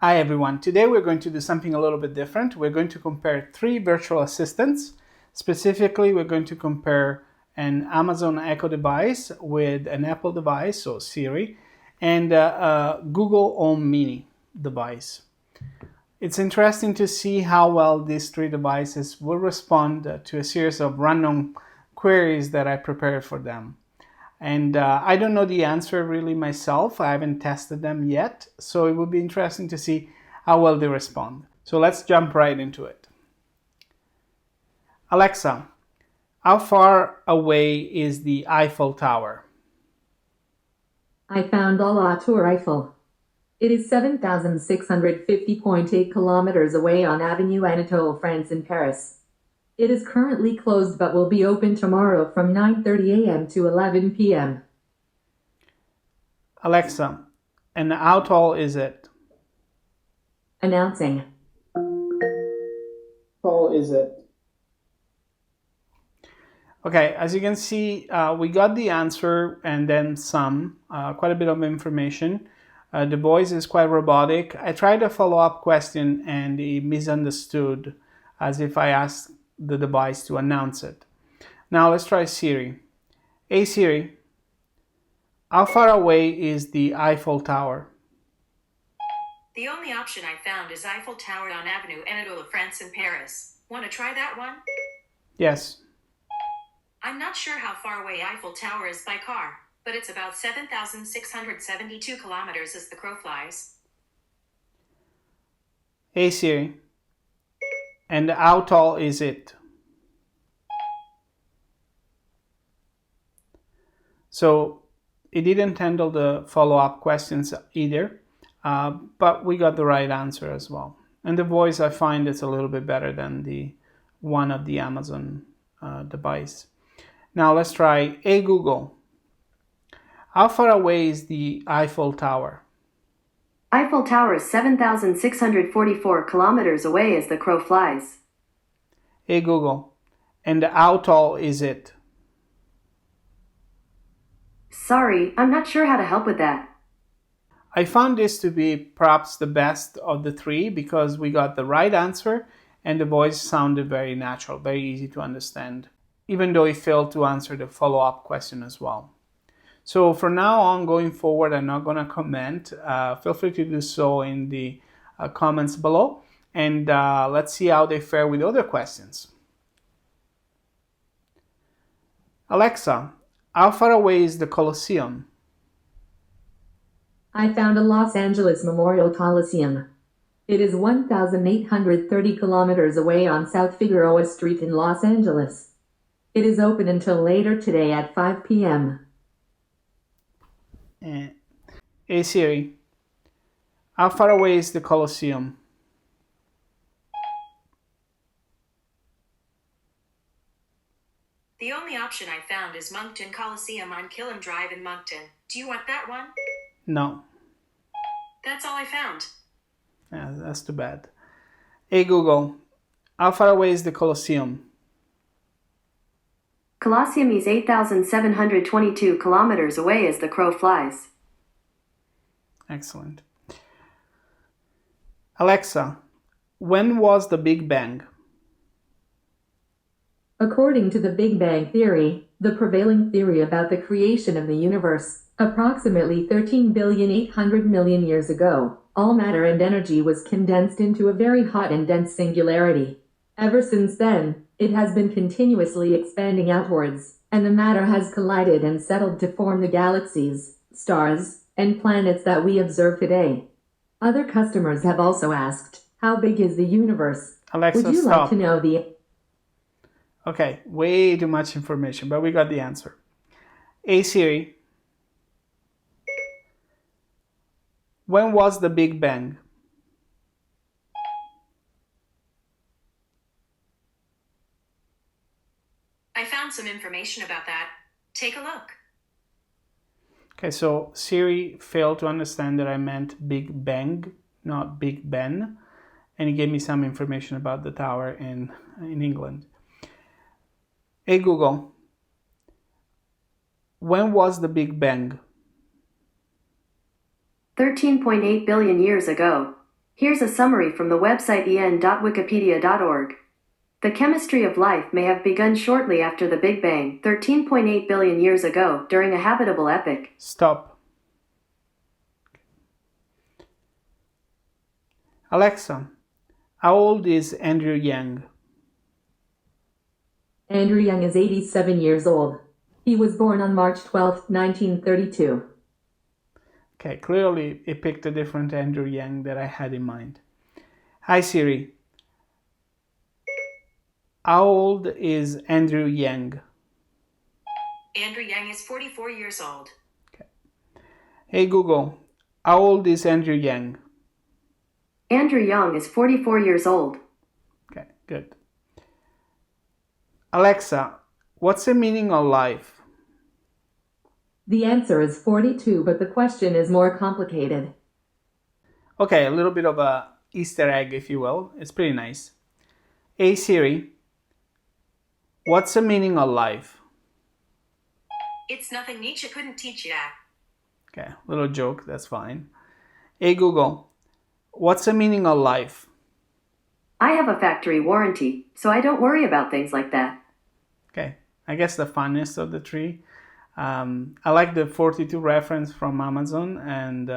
Hi everyone, today we're going to do something a little bit different. We're going to compare three virtual assistants. Specifically, we're going to compare an Amazon Echo device with an Apple device, so Siri, and a Google Home Mini device. It's interesting to see how well these three devices will respond to a series of random queries that I prepared for them. And I don't know the answer really myself. I haven't tested them yet. So it would be interesting to see how well they respond. So let's jump right into it. Alexa, how far away is the Eiffel Tower? I found la Tour Eiffel. It is 7,650.8 kilometers away on Avenue Anatole, France in Paris. It is currently closed but will be open tomorrow from 9:30 a.m. to 11 p.m. Alexa, and how tall is it? Announcing. Tall is it? Okay, as you can see, we got the answer and then some, quite a bit of information. The voice is quite robotic. I tried a follow-up question and he misunderstood, as if I asked the device to announce it. Now let's try Siri. Hey Siri, how far away is the Eiffel Tower? The only option I found is Eiffel Tower on Avenue Anatole, France in Paris. Want to try that one? Yes. I'm not sure how far away Eiffel Tower is by car, but it's about 7,672 kilometers as the crow flies. Hey Siri, and how tall is it? So it didn't handle the follow-up questions either, but we got the right answer as well. And the voice, I find it's a little bit better than the one of the Amazon device. Now let's try, hey Google, how far away is the Eiffel Tower? Eiffel Tower is 7,644 kilometers away as the crow flies. Hey Google, and how tall is it? Sorry, I'm not sure how to help with that. I found this to be perhaps the best of the three because we got the right answer and the voice sounded very natural, very easy to understand, even though it failed to answer the follow-up question as well. So from now on, going forward, I'm not going to comment. Feel free to do so in the comments below. And let's see how they fare with other questions. Alexa, how far away is the Colosseum? I found a Los Angeles Memorial Coliseum. It is 1,830 kilometers away on South Figueroa Street in Los Angeles. It is open until later today at 5 p.m. Hey Siri, how far away is the Colosseum? The only option I found is Moncton Colosseum on Killam Drive in Moncton. Do you want that one? No. That's all I found. Yeah, that's too bad. Hey Google, how far away is the Colosseum? Colosseum is 8,722 kilometers away as the crow flies. Excellent. Alexa, when was the Big Bang? According to the Big Bang Theory, the prevailing theory about the creation of the universe, approximately 13,800,000,000 years ago, all matter and energy was condensed into a very hot and dense singularity. Ever since then, it has been continuously expanding outwards, and the matter has collided and settled to form the galaxies, stars, and planets that we observe today. Other customers have also asked, how big is the universe? Alexa, Would you stop. like to know the... Okay, way too much information, but we got the answer. Hey Siri, when was the Big Bang? I found some information about that. Take a look. Okay, so Siri failed to understand that I meant Big Bang, not Big Ben, and he gave me some information about the tower in England. Hey Google, when was the Big Bang? 13.8 billion years ago. Here's a summary from the website en.wikipedia.org. The chemistry of life may have begun shortly after the Big Bang, 13.8 billion years ago, during a habitable epoch. Stop. Alexa, how old is Andrew Yang? Andrew Yang is 87 years old. He was born on March 12, 1932. Okay, clearly it picked a different Andrew Yang that I had in mind. Hi Siri. How old is Andrew Yang? Andrew Yang is 44 years old. Hey Google, how old is Andrew Yang? Andrew Yang is 44 years old. Okay, good. Alexa, what's the meaning of life? The answer is 42, but the question is more complicated. Okay, a little bit of a Easter egg, if you will. It's pretty nice. Hey Siri, what's the meaning of life? It's nothing Nietzsche couldn't teach you that. Okay, little joke, that's fine. Hey Google, what's the meaning of life? I have a factory warranty, so I don't worry about things like that. Okay, I guess the funniest of the three. I like the 42 reference from Amazon, and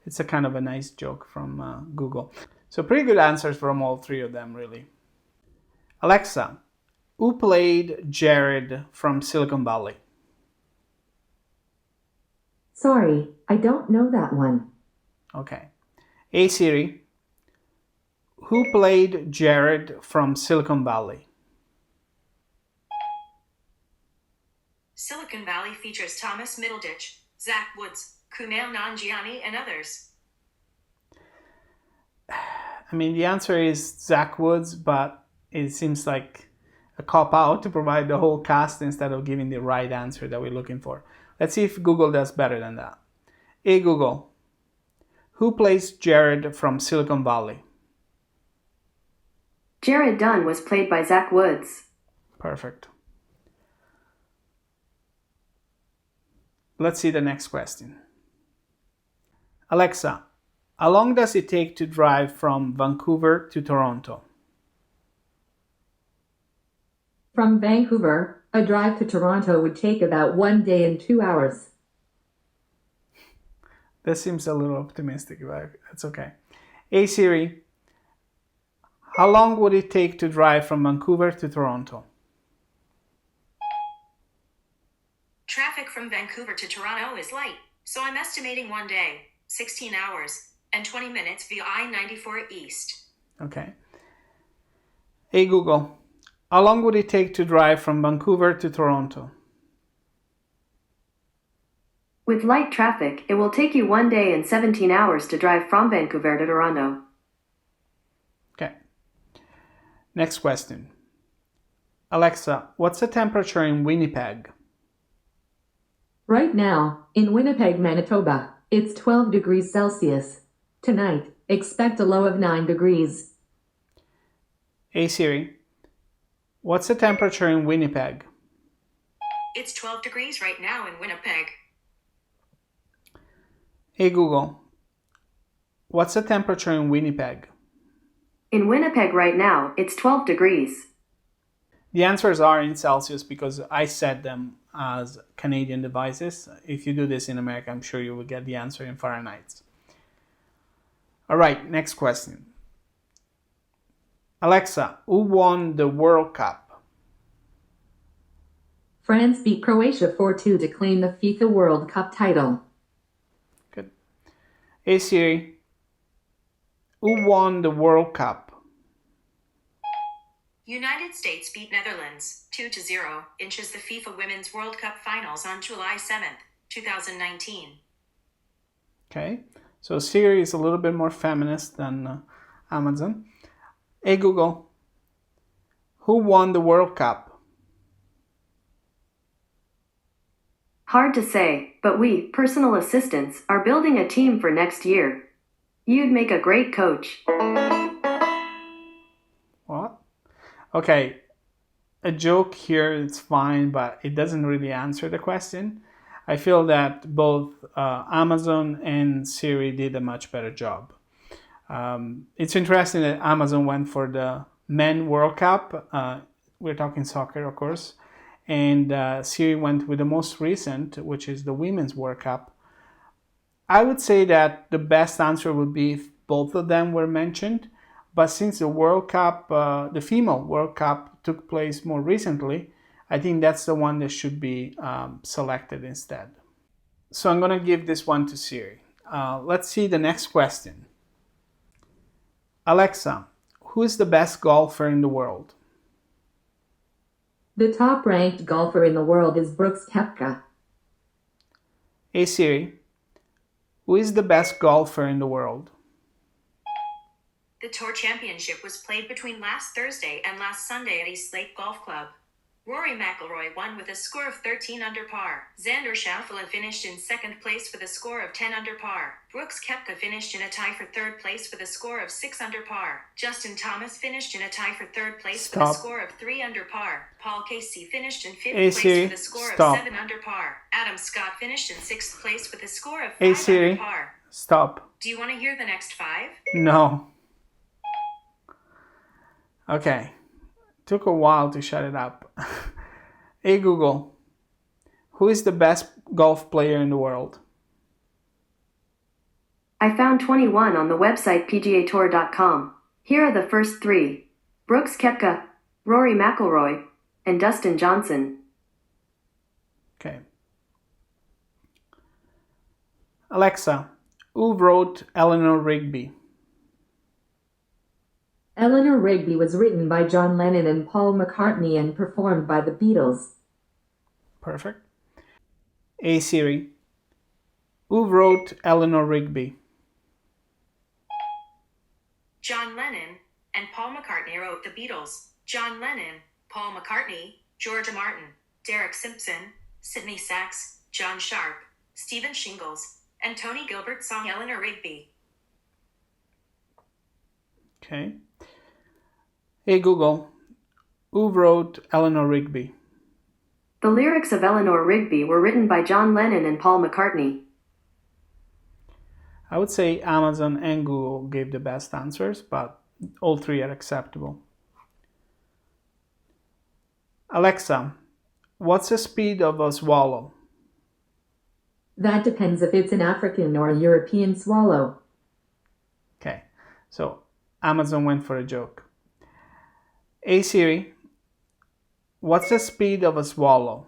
it's a kind of a nice joke from Google. So pretty good answers from all three of them, really. Alexa, who played Jared from Silicon Valley? Sorry, I don't know that one. Okay. Hey Siri, who played Jared from Silicon Valley? Silicon Valley features Thomas Middleditch, Zach Woods, Kumail Nanjiani, and others. I mean, the answer is Zach Woods, but it seems like a cop-out to provide the whole cast instead of giving the right answer that we're looking for. Let's see if Google does better than that. Hey Google, who plays Jared from Silicon Valley? Jared Dunn was played by Zach Woods. Perfect. Let's see the next question. Alexa, how long does it take to drive from Vancouver to Toronto? From Vancouver, a drive to Toronto would take about 1 day and 2 hours. That seems a little optimistic, but that's okay. Hey Siri, how long would it take to drive from Vancouver to Toronto? Traffic from Vancouver to Toronto is light, so I'm estimating 1 day, 16 hours, and 20 minutes via I-94 East. Okay. Hey Google, how long would it take to drive from Vancouver to Toronto? With light traffic, it will take you 1 day and 17 hours to drive from Vancouver to Toronto. Okay. Next question. Alexa, what's the temperature in Winnipeg? Right now, in Winnipeg, Manitoba, it's 12 degrees Celsius. Tonight, expect a low of 9 degrees. Hey Siri, what's the temperature in Winnipeg? It's 12 degrees right now in Winnipeg. Hey Google, what's the temperature in Winnipeg? In Winnipeg right now, it's 12 degrees. The answers are in Celsius because I set them as Canadian devices. If you do this in America, I'm sure you will get the answer in Fahrenheit. All right, next question. Alexa, who won the World Cup? France beat Croatia 4-2 to claim the FIFA World Cup title. Good. Hey Siri, who won the World Cup? United States beat Netherlands 2-0, inches the FIFA Women's World Cup Finals on July 7th, 2019. Okay, so Siri is a little bit more feminist than Amazon. Hey Google, who won the World Cup? Hard to say, but we, personal assistants, are building a team for next year. You'd make a great coach. What? Okay, a joke here is fine, but it doesn't really answer the question. I feel that both Amazon and Siri did a much better job. It's interesting that Amazon went for the Men World Cup. We're talking soccer, of course. And Siri went with the most recent, which is the Women's World Cup. I would say that the best answer would be if both of them were mentioned. But since the World Cup, the female World Cup took place more recently, I think that's the one that should be selected instead. So I'm going to give this one to Siri. Let's see the next question. Alexa, who is the best golfer in the world? The top-ranked golfer in the world is Brooks Koepka. Hey Siri, who is the best golfer in the world? The Tour Championship was played between last Thursday and last Sunday at East Lake Golf Club. Rory McIlroy won with a score of 13 under par. Xander Schauffele finished in second place with a score of 10 under par. Brooks Koepka finished in a tie for third place with a score of 6 under par. Justin Thomas finished in a tie for third place with a score of 3 under par. Paul Casey finished in fifth place with a score of 7 under par. Adam Scott finished in sixth place with a score of 5 under par. Stop. Do you want to hear the next 5? No. Okay. Took a while to shut it up. Hey Google, who is the best golf player in the world? I found 21 on the website pgatour.com. Here are the first 3. Brooks Koepka, Rory McIlroy, and Dustin Johnson. Okay. Alexa, who wrote Eleanor Rigby? Eleanor Rigby was written by John Lennon and Paul McCartney and performed by the Beatles. Perfect. Hey Siri, who wrote Eleanor Rigby? John Lennon and Paul McCartney wrote the Beatles. John Lennon, Paul McCartney, George Martin, Derek Simpson, Sidney Sachs, John Sharp, Stephen Shingles, and Tony Gilbert song Eleanor Rigby. Okay. Hey Google, who wrote Eleanor Rigby? The lyrics of Eleanor Rigby were written by John Lennon and Paul McCartney. I would say Amazon and Google gave the best answers, but all 3 are acceptable. Alexa, what's the speed of a swallow? That depends if it's an African or a European swallow. Okay, so Amazon went for a joke. Hey Siri, what's the speed of a swallow?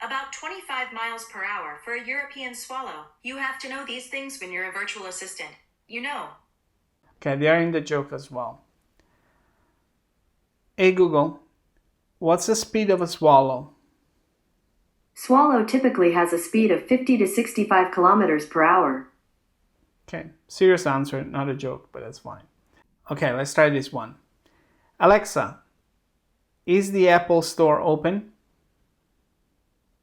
About 25 miles per hour for a European swallow. You have to know these things when you're a virtual assistant. You know. Okay, they are in the joke as well. Hey Google, what's the speed of a swallow? Swallow typically has a speed of 50 to 65 kilometers per hour. Okay, serious answer, not a joke, but that's fine. Okay, let's try this one. Alexa, is the Apple Store open?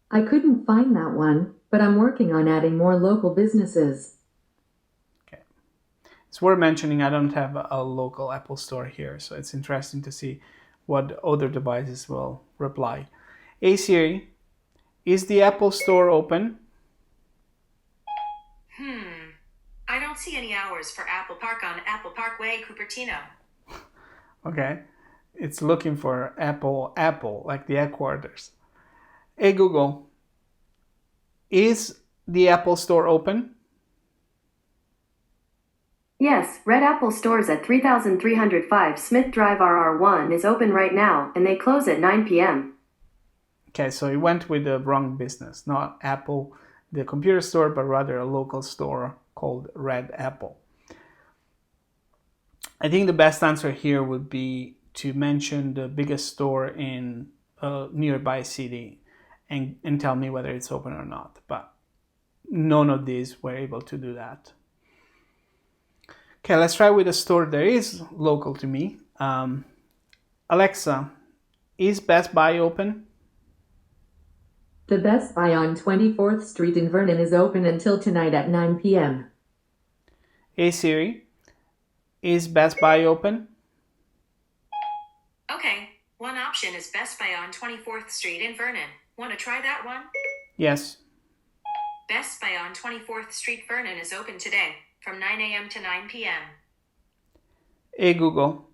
I couldn't find that one, but I'm working on adding more local businesses. Okay. It's worth mentioning I don't have a local Apple Store here, so it's interesting to see what other devices will reply. Hey Siri, is the Apple Store open? I don't see any hours for Apple Park on Apple Parkway, Cupertino. Okay, it's looking for Apple, like the headquarters. Hey Google, is the Apple Store open? Yes, Red Apple Stores at 3305 Smith Drive RR1 is open right now, and they close at 9 p.m. Okay, so he went with the wrong business, not Apple, the computer store, but rather a local store called Red Apple. I think the best answer here would be to mention the biggest store in a nearby city and tell me whether it's open or not. But none of these were able to do that. Okay, let's try with a store that is local to me. Alexa, is Best Buy open? The Best Buy on 24th Street in Vernon is open until tonight at 9 p.m. Hey Siri, is Best Buy open? Okay, one option is Best Buy on 24th Street in Vernon. Want to try that one? Yes. Best Buy on 24th Street Vernon is open today. from 9 a.m. to 9 p.m. Hey Google,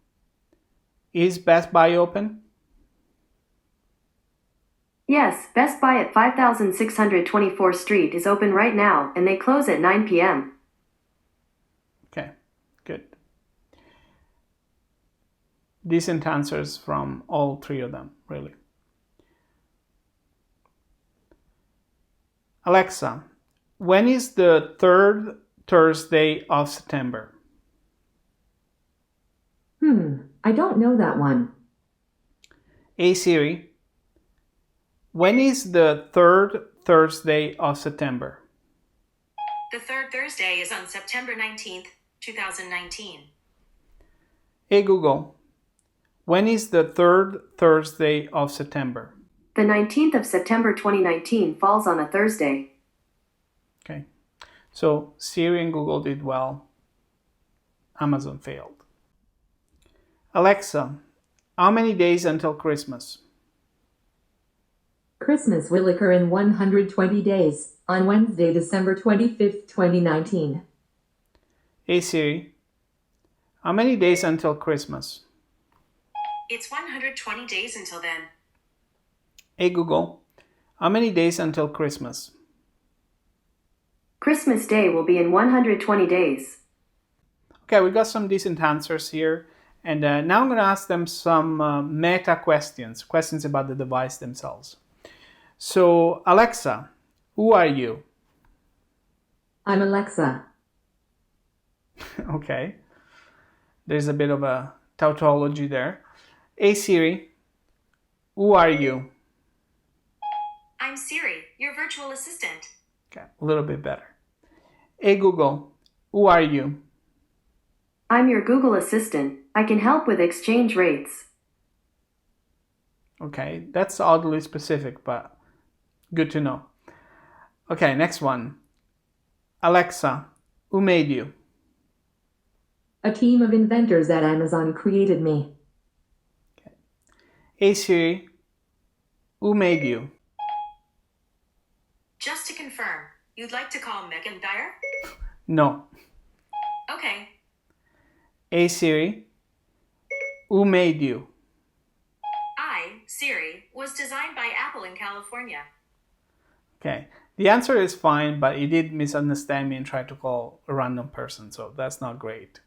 is Best Buy open? Yes, Best Buy at 5624 Street is open right now, and they close at 9 p.m. Okay, good. Decent answers from all three of them, really. Alexa, when is the third Thursday of September? I don't know that one. Hey Siri, when is the third Thursday of September? The third Thursday is on September 19th, 2019. Hey Google, when is the third Thursday of September? The 19th of September 2019 falls on a Thursday. Okay, so Siri and Google did well. Amazon failed. Alexa, how many days until Christmas? Christmas will occur in 120 days, on Wednesday, December 25th, 2019. Hey Siri, how many days until Christmas? It's 120 days until then. Hey Google, how many days until Christmas? Christmas Day will be in 120 days. Okay, we got some decent answers here. And now I'm going to ask them some meta questions, questions about the device themselves. So, Alexa, who are you? I'm Alexa. Okay. There's a bit of a tautology there. Hey Siri, who are you? I'm Siri, your virtual assistant. Okay, a little bit better. Hey Google, who are you? I'm your Google Assistant. I can help with exchange rates. Okay, that's oddly specific, but good to know. Okay, next one. Alexa, who made you? A team of inventors at Amazon created me. Hey Siri, who made you? Just to confirm, you'd like to call Megan Dyer? No. Okay. Hey Siri, who made you? I, Siri, was designed by Apple in California. Okay, the answer is fine, but you did misunderstand me and tried to call a random person, so that's not great.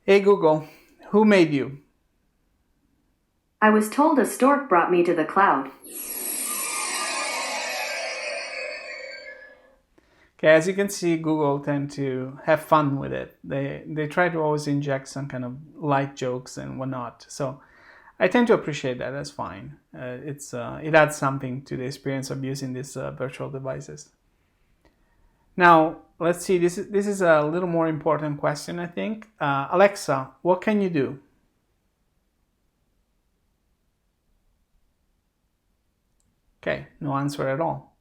Hey Google, who made you? I was told a stork brought me to the cloud. Okay, as you can see, Google tend to have fun with it. They try to always inject some kind of light jokes and whatnot. So I tend to appreciate that. That's fine. It adds something to the experience of using these virtual devices. Now let's see. This is a little more important question, I think. Alexa, what can you do? Okay, no answer at all.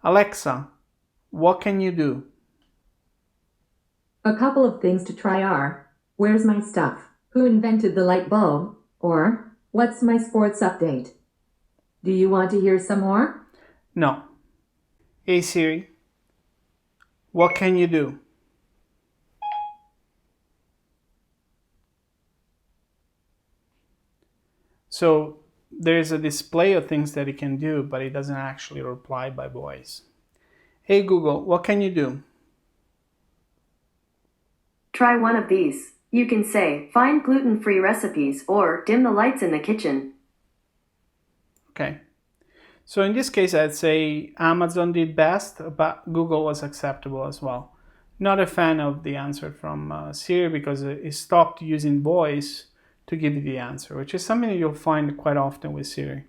Alexa, what can you do? A couple of things to try are, where's my stuff? Who invented the light bulb? Or, what's my sports update? Do you want to hear some more? No. Hey Siri, what can you do? So there's a display of things that it can do, but it doesn't actually reply by voice. Hey Google, what can you do? Try one of these. You can say, find gluten-free recipes, or dim the lights in the kitchen. Okay. So in this case, I'd say Amazon did best, but Google was acceptable as well. Not a fan of the answer from Siri because it stopped using voice to give you the answer, which is something that you'll find quite often with Siri.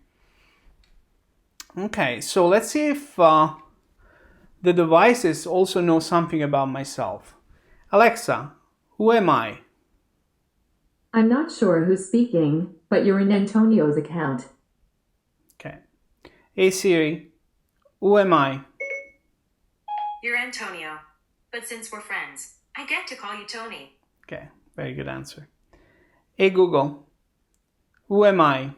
Okay, so let's see if the devices also know something about myself. Alexa, who am I? I'm not sure who's speaking, but you're in Antonio's account. Okay. Hey Siri, who am I? You're Antonio. But since we're friends, I get to call you Tony. Okay, very good answer. Hey Google, who am I?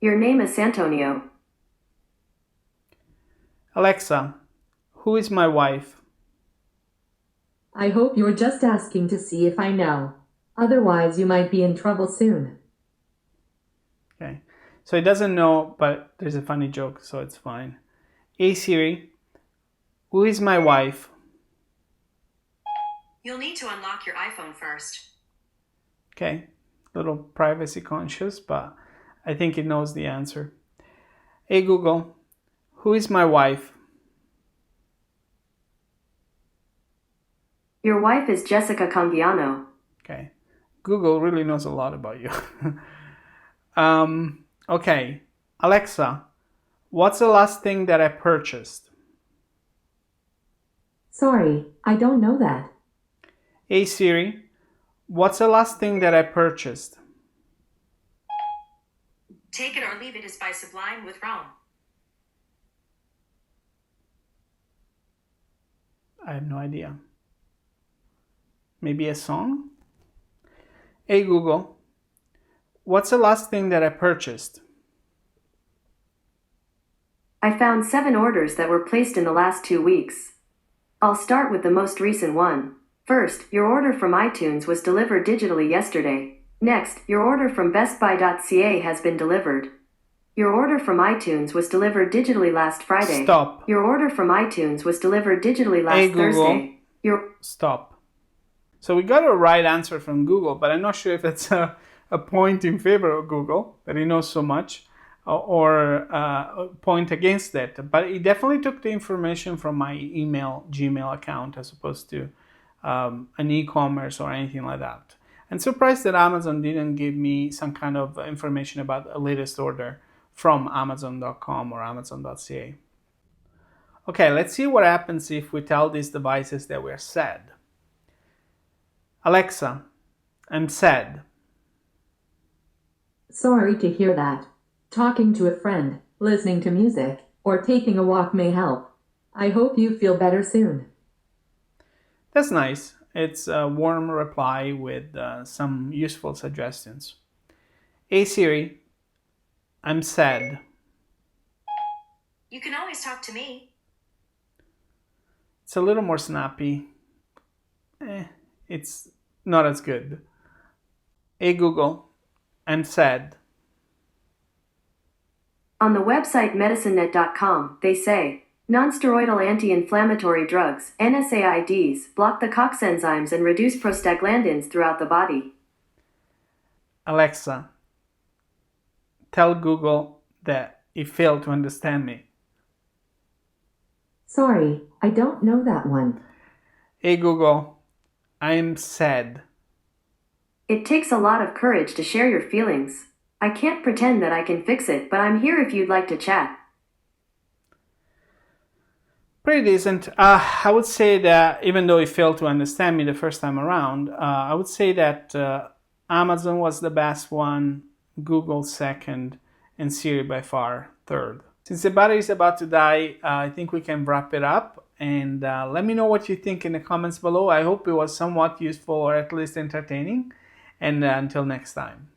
Your name is Santonio. Alexa, who is my wife? I hope you're just asking to see if I know. Otherwise, you might be in trouble soon. Okay, so it doesn't know, but there's a funny joke, so it's fine. Hey Siri, who is my wife? You'll need to unlock your iPhone first. Okay, a little privacy conscious, but I think it knows the answer. Hey Google, who is my wife? Your wife is Jessica Congiano. Okay, Google really knows a lot about you. Okay, Alexa, what's the last thing that I purchased? Sorry, I don't know that. Hey Siri, what's the last thing that I purchased? Take It or Leave It is by Sublime with Rome. I have no idea. Maybe a song? Hey Google, what's the last thing that I purchased? I found 7 orders that were placed in the last 2 weeks. I'll start with the most recent one. First, your order from iTunes was delivered digitally yesterday. Next, your order from bestbuy.ca has been delivered. Your order from iTunes was delivered digitally last Friday. Stop. Your order from iTunes was delivered digitally last Hey Google, Thursday. Stop. So we got a right answer from Google, but I'm not sure if it's a point in favor of Google, that he knows so much, or a point against it. But he definitely took the information from my Gmail account, as opposed to an e-commerce or anything like that. I'm surprised that Amazon didn't give me some kind of information about a latest order from Amazon.com or Amazon.ca. Okay, let's see what happens if we tell these devices that we're sad. Alexa, I'm sad. Sorry to hear that. Talking to a friend, listening to music, or taking a walk may help. I hope you feel better soon. That's nice. It's a warm reply with some useful suggestions. Hey Siri, I'm sad. You can always talk to me. It's a little more snappy. It's not as good. Hey Google, I'm sad. On the website medicinenet.com, they say, non-steroidal anti-inflammatory drugs, NSAIDs, block the COX enzymes and reduce prostaglandins throughout the body. Alexa, tell Google that it failed to understand me. Sorry, I don't know that one. Hey Google, I'm sad. It takes a lot of courage to share your feelings. I can't pretend that I can fix it, but I'm here if you'd like to chat. Pretty decent. I would say that even though it failed to understand me the first time around, I would say that Amazon was the best one, Google second, and Siri by far third. Since the battery is about to die, I think we can wrap it up. And let me know what you think in the comments below. I hope it was somewhat useful or at least entertaining. And until next time.